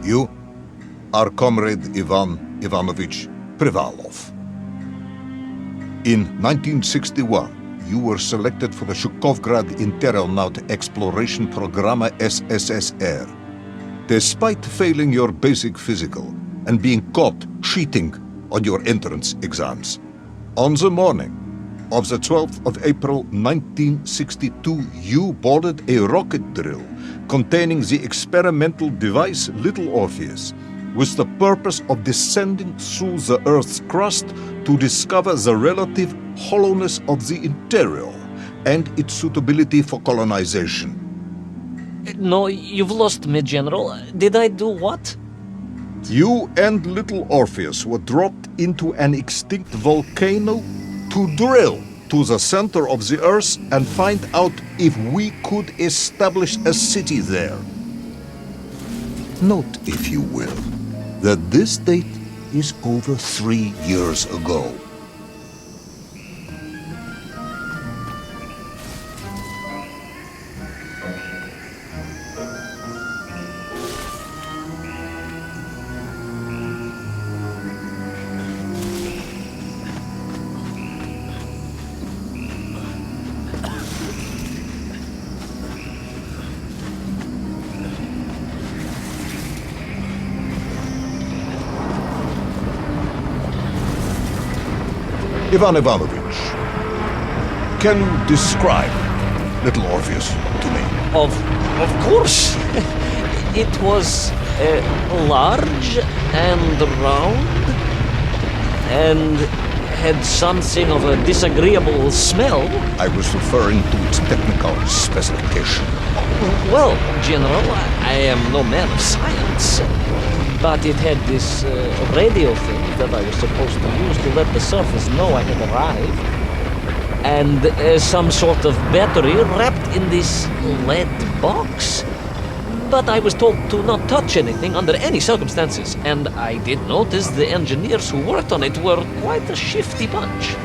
You are Comrade Ivan Ivanovich Privalov. In 1961, you were selected for the Shukovgrad Interonaut Exploration Programma SSSR. Despite failing your basic physical and being caught cheating on your entrance exams, on the morning of the 12th of April 1962, you boarded a rocket drill containing the experimental device Little Orpheus, with the purpose of descending through the Earth's crust to discover the relative hollowness of the interior and its suitability for colonization. No, you've lost me, General. Did I do what? You and Little Orpheus were dropped into an extinct volcano to drill to the center of the Earth and find out if we could establish a city there. Note, if you will, that this date is over 3 years ago. Ivan Ivanovich, can you describe Little Orpheus to me? Of course. It was large and round and had something of a disagreeable smell. I was referring to its technical specification. Well, General, I am no man of science, but it had this radio thing that I was supposed to use to let the surface know I had arrived, and some sort of battery wrapped in this lead box. But I was told to not touch anything under any circumstances, and I did notice the engineers who worked on it were quite a shifty bunch.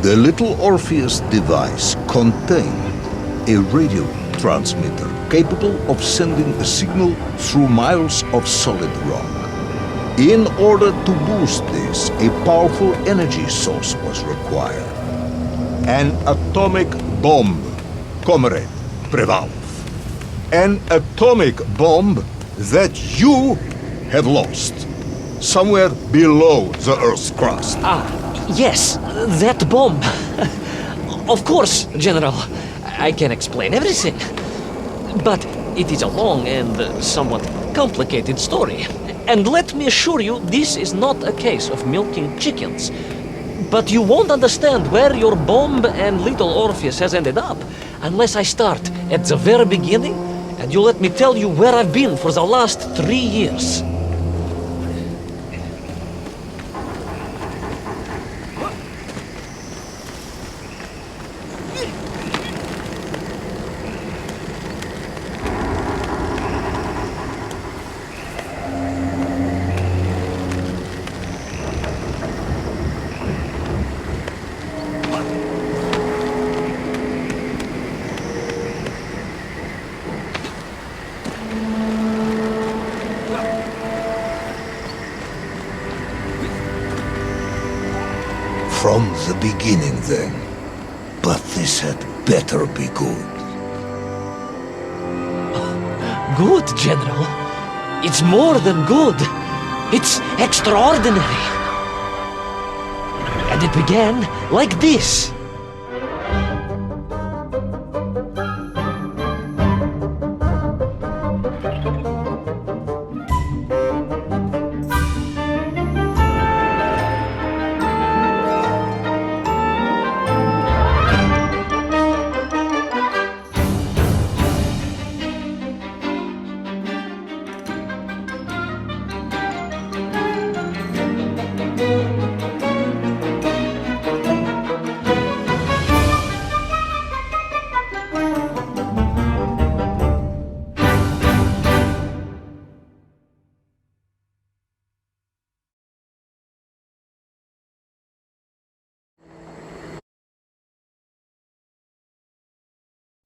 The Little Orpheus device contained a radio transmitter capable of sending a signal through miles of solid rock. In order to boost this, a powerful energy source was required. An atomic bomb, Comrade Privalov. An atomic bomb that you have lost somewhere below the Earth's crust. Yes, that bomb. Of course, General. I can explain everything. But it is a long and somewhat complicated story. And let me assure you, this is not a case of milking chickens. But you won't understand where your bomb and Little Orpheus has ended up unless I start at the very beginning and you let me tell you where I've been for the last 3 years. From the beginning, then. But this had better be good. Good, General. It's more than good. It's extraordinary. And it began like this.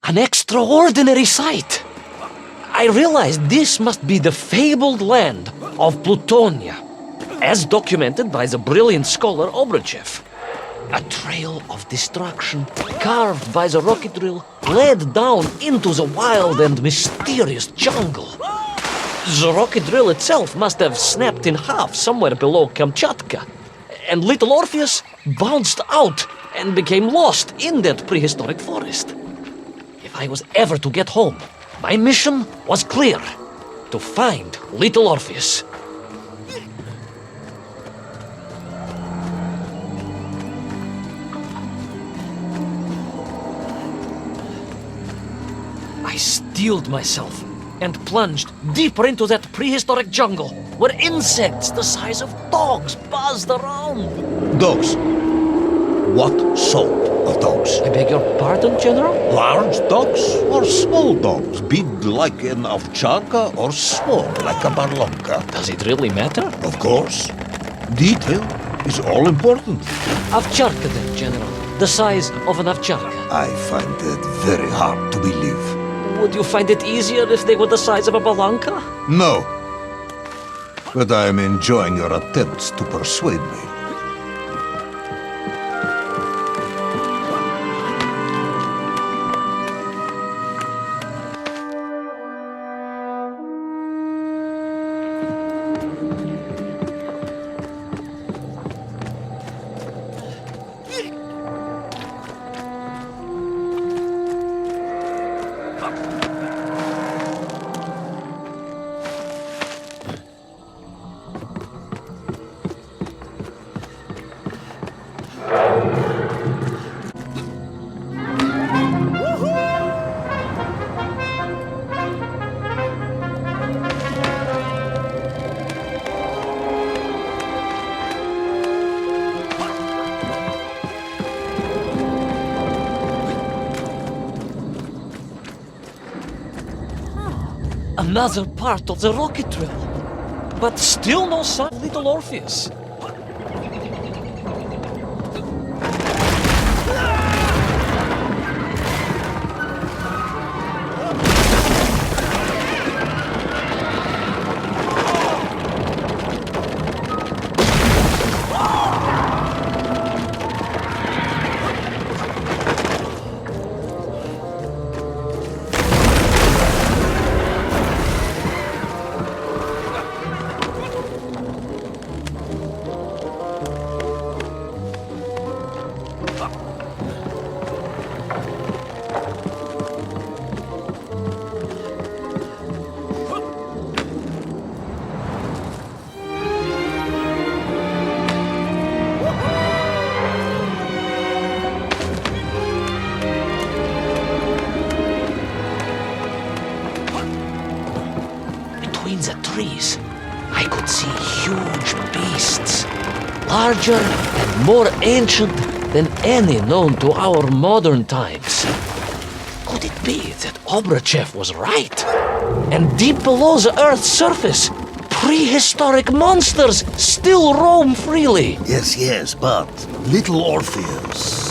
An extraordinary sight. I realized this must be the fabled land of Plutonia, as documented by the brilliant scholar Obruchev. A trail of destruction, carved by the rocket drill, led down into the wild and mysterious jungle. The rocket drill itself must have snapped in half somewhere below Kamchatka, and Little Orpheus bounced out and became lost in that prehistoric forest. If I was ever to get home, my mission was clear: to find Little Orpheus. I steeled myself and plunged deeper into that prehistoric jungle where insects the size of dogs buzzed around. Dogs? What sort of dogs? I beg your pardon, General? Large dogs or small dogs? Big like an ovcharka or small like a barlonka? Does it really matter? Of course. Detail is all important. Ovcharka then, General. The size of an ovcharka. I find it very hard to believe. Would you find it easier if they were the size of a balanka? No. But I am enjoying your attempts to persuade me. Another part of the rocket drill. But still no sign of Little Orpheus. Between the trees, I could see huge beasts, larger and more ancient than any known to our modern times. Could it be that Obruchev was right? And deep below the Earth's surface, prehistoric monsters still roam freely. Yes, but Little Orpheus.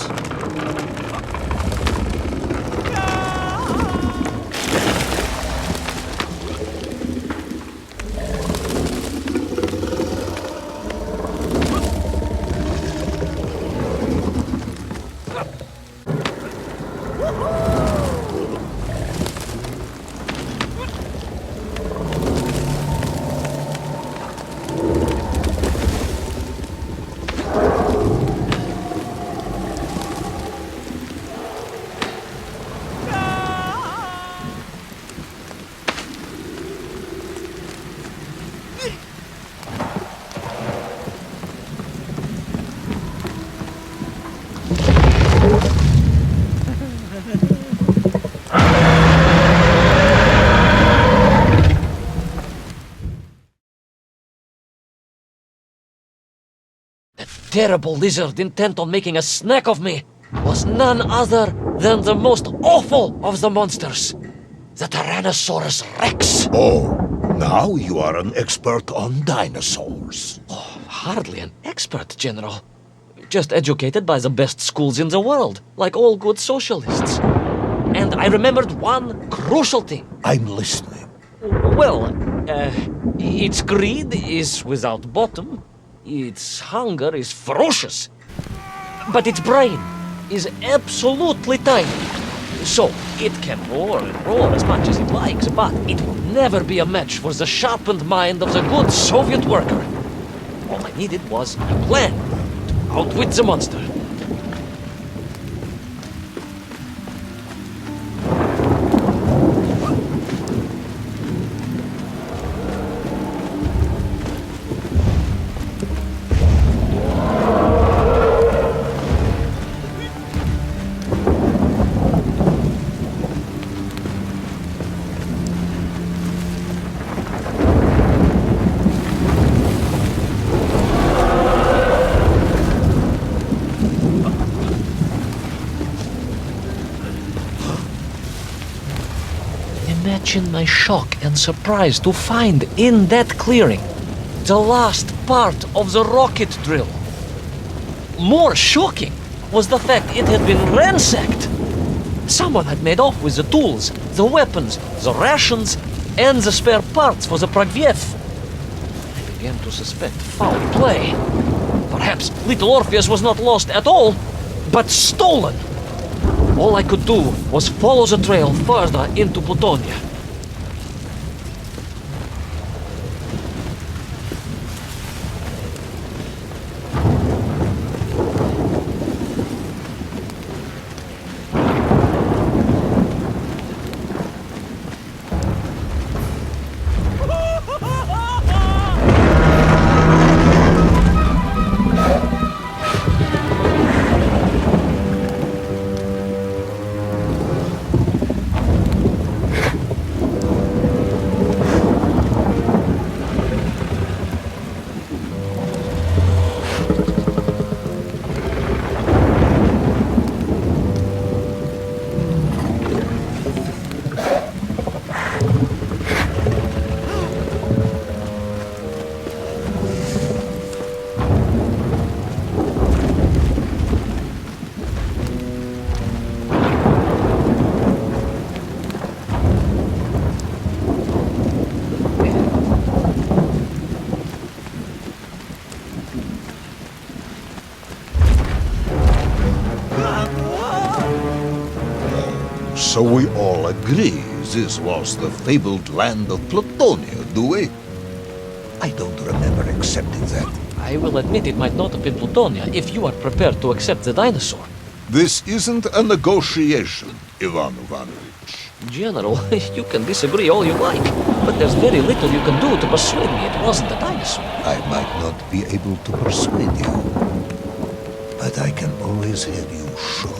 Terrible lizard intent on making a snack of me was none other than the most awful of the monsters, the Tyrannosaurus Rex. Oh, now you are an expert on dinosaurs. Oh, hardly an expert, General. Just educated by the best schools in the world, like all good socialists. And I remembered one crucial thing. I'm listening. Well, its greed is without bottom, its hunger is ferocious, but its brain is absolutely tiny. So, it can roar and roar as much as it likes, but it will never be a match for the sharpened mind of the good Soviet worker. All I needed was a plan to outwit the monster. Imagine my shock and surprise to find in that clearing the last part of the rocket drill. More shocking was the fact it had been ransacked. Someone had made off with the tools, the weapons, the rations, and the spare parts for the Pragviev. I began to suspect foul play. Perhaps Little Orpheus was not lost at all, but stolen. All I could do was follow the trail further into Plutonia. So we all agree this was the fabled land of Plutonia, do we? I don't remember accepting that. I will admit it might not have been Plutonia if you are prepared to accept the dinosaur. This isn't a negotiation, Ivan Ivanovich. General, you can disagree all you like, but there's very little you can do to persuade me it wasn't a dinosaur. I might not be able to persuade you, but I can always have you shot.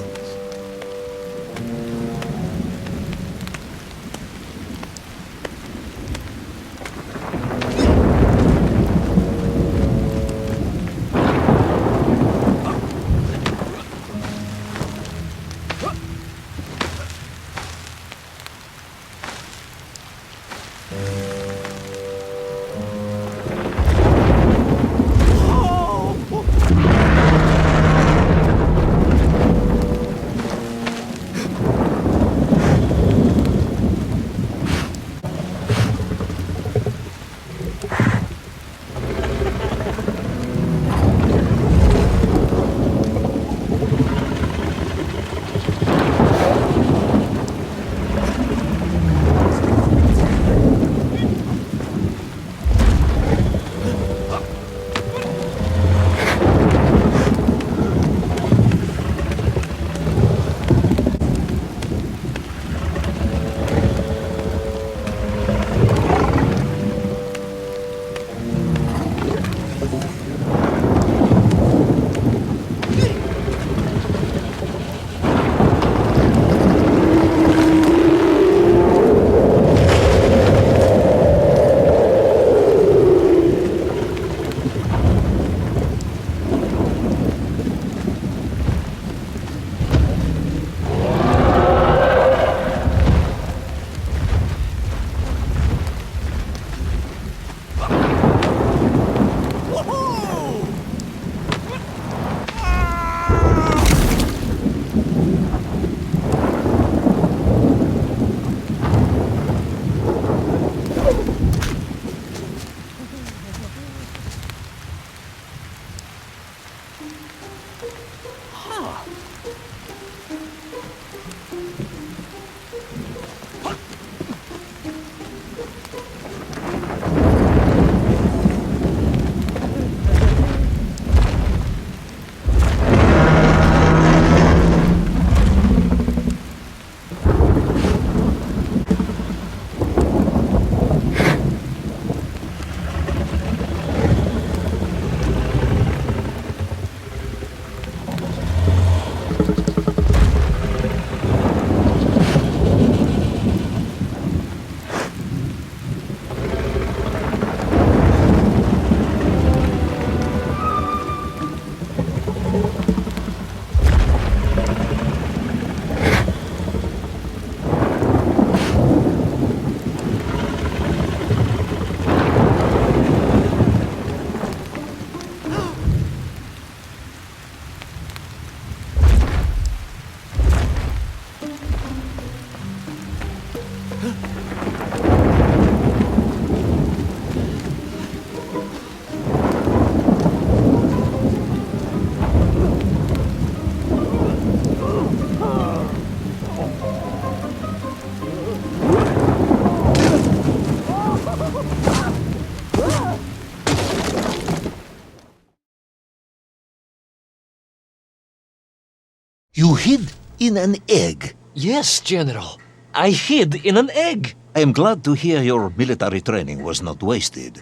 You hid in an egg. Yes, General. I hid in an egg. I am glad to hear your military training was not wasted.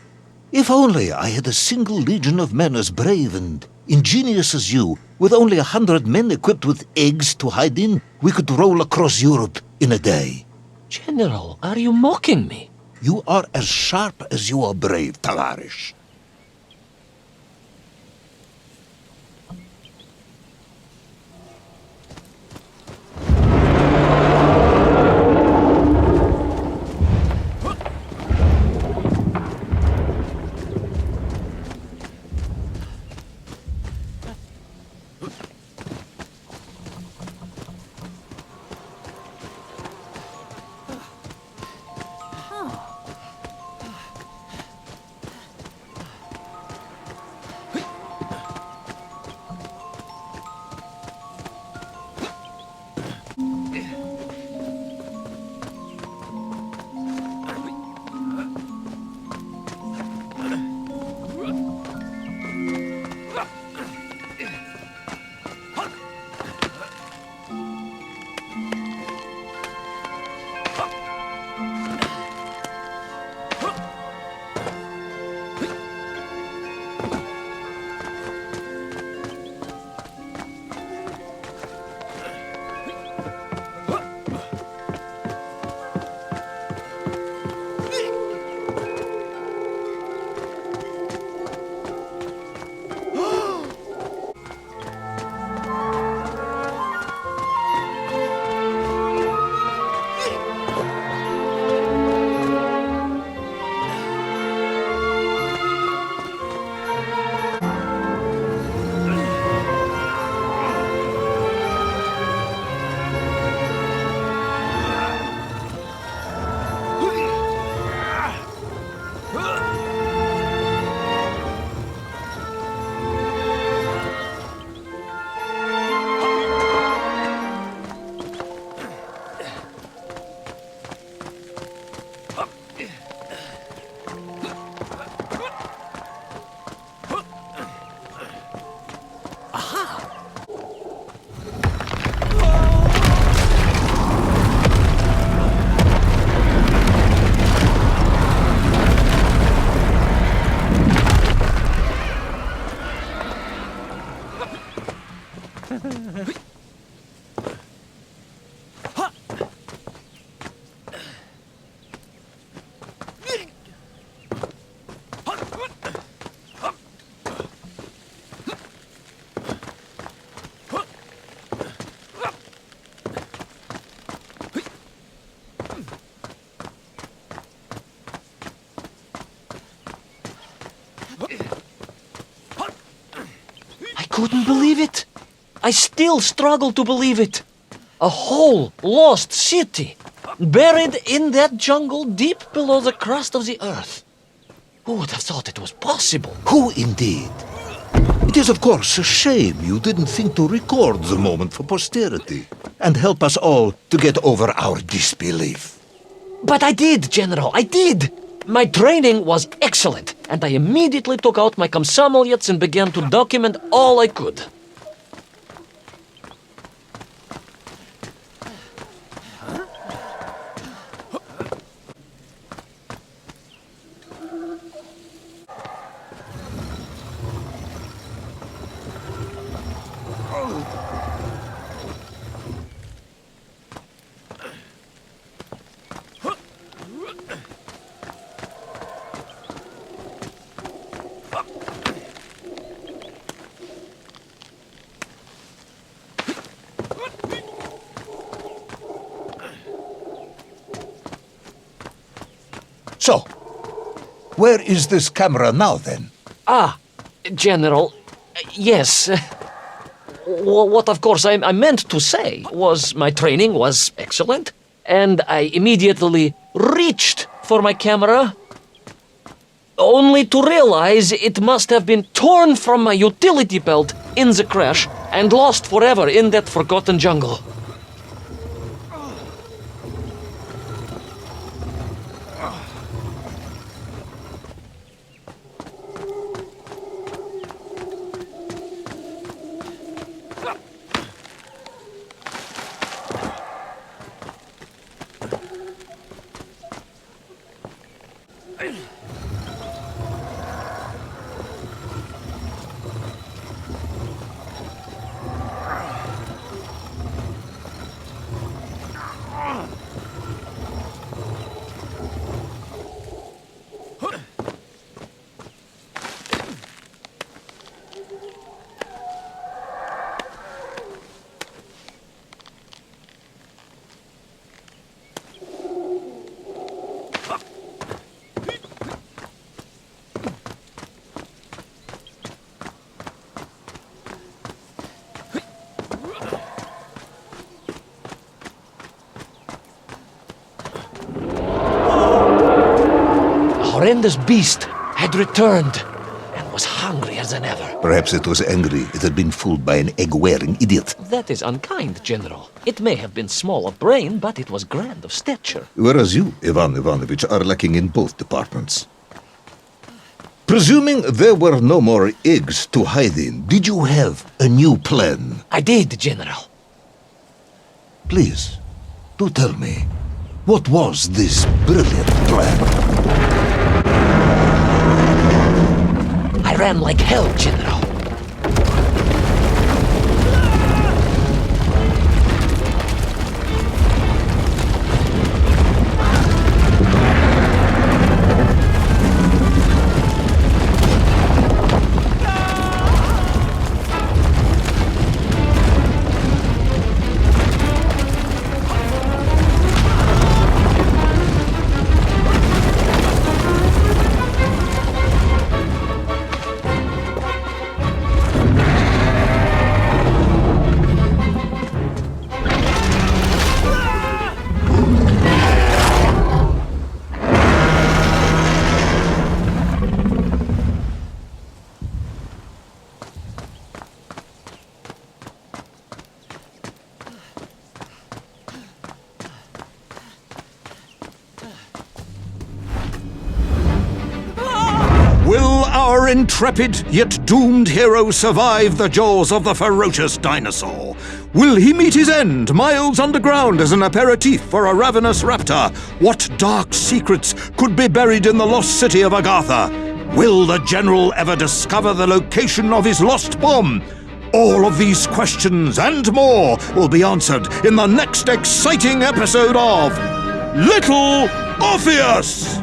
If only I had a single legion of men as brave and ingenious as you, with only 100 men equipped with eggs to hide in, we could roll across Europe in a day. General, are you mocking me? You are as sharp as you are brave, Tavarish. Couldn't believe it. I still struggle to believe it. A whole lost city, buried in that jungle deep below the crust of the earth. Who would have thought it was possible? Who indeed? It is of course a shame you didn't think to record the moment for posterity and help us all to get over our disbelief. But I did, General, I did. My training was excellent, and I immediately took out my комсомолец and began to document all I could. So, where is this camera now, then? General, yes. What of course I meant to say was my training was excellent, and I immediately reached for my camera, only to realize it must have been torn from my utility belt in the crash and lost forever in that forgotten jungle. Horrendous beast had returned and was hungrier than ever. Perhaps it was angry it had been fooled by an egg-wearing idiot. That is unkind, General. It may have been small of brain, but it was grand of stature. Whereas you, Ivan Ivanovich, are lacking in both departments. Presuming there were no more eggs to hide in, did you have a new plan? I did, General. Please, do tell me, what was this brilliant plan? I ran like hell, General. Will our intrepid yet doomed hero survive the jaws of the ferocious dinosaur? Will he meet his end miles underground as an aperitif for a ravenous raptor? What dark secrets could be buried in the lost city of Agatha? Will the general ever discover the location of his lost bomb? All of these questions and more will be answered in the next exciting episode of Little Orpheus!